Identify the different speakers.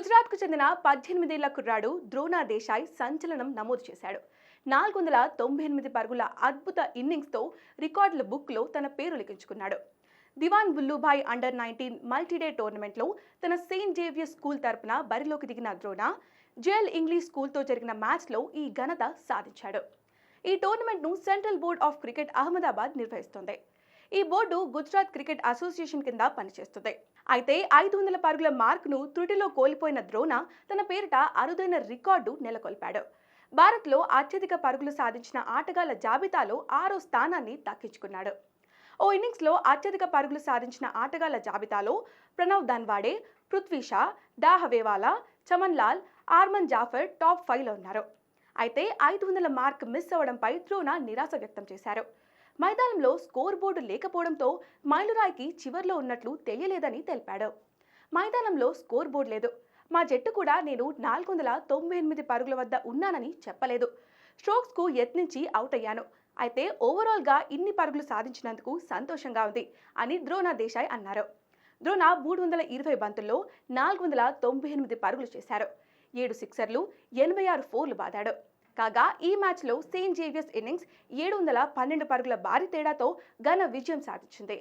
Speaker 1: గుజరాత్కు చెందిన 18 ఏళ్ల కుర్రాడు ద్రోణ దేశాయ్ సంచలనం నమోదు చేశాడు. 498 పరుగుల అద్భుత ఇన్నింగ్స్తో రికార్డుల బుక్లో తన పేరు లిఖించుకున్నాడు. దివాన్ బుల్లుభాయ్ అండర్ 19 మల్టీడే టోర్నమెంట్లో తన సెయింట్ జేవియర్ స్కూల్ తరపున బరిలోకి దిగిన ద్రోణ జేఎల్ ఇంగ్లీష్ స్కూల్తో జరిగిన మ్యాచ్లో ఈ ఘనత సాధించాడు. ఈ టోర్నమెంట్ను central board of cricket Ahmedabad నిర్వహిస్తోంది. ఈ బోర్డు గుజరాత్ క్రికెట్ అసోసియేషన్ కింద పనిచేస్తుంది. అయితే 500 పరుగుల మార్కును త్రుటిలో కోల్పోయిన ద్రోణ తన పేరిట అరుదైన రికార్డు నెలకొల్పాడు. భారత్లో అత్యధిక పరుగులు సాధించిన ఆటగాళ్ల జాబితాలో 6వ స్థానాన్ని దక్కించుకున్నాడు. ఓ ఇన్నింగ్స్లో అత్యధిక పరుగులు సాధించిన ఆటగాళ్ల జాబితాలో ప్రణవ్ ధన్వాడే, పృథ్వీ షా, డాహవేవాలా, చమన్ లాల్, ఆర్మన్ జాఫర్ టాప్ 5లో ఉన్నారు. అయితే 500 మార్క్ మిస్ అవ్వడంపై ద్రోణ నిరాశ వ్యక్తం చేశారు. మైదానంలో స్కోర్ బోర్డు లేకపోవడంతో మైలురాయికి చివర్లో ఉన్నట్లు తెలియలేదని తెలిపాడు. మైదానంలో స్కోర్ బోర్డు లేదు. మా జట్టు కూడా నేను 498 పరుగుల వద్ద ఉన్నానని చెప్పలేదు. స్ట్రోక్స్కు యత్నించి అవుట్ అయ్యాను. అయితే ఓవరాల్గా ఇన్ని పరుగులు సాధించినందుకు సంతోషంగా ఉంది అని ద్రోణ దేశాయ్ అన్నారు. ద్రోణ 320 బంతుల్లో 498 పరుగులు చేశారు. 7 సిక్సర్లు, 86 ఫోర్లు బాదాడు. కాగా ఈ మ్యాచ్లో సెయింట్ జేవియర్స్ ఇన్నింగ్స్ 712 పరుగుల భారీ తేడాతో ఘన విజయం సాధించింది.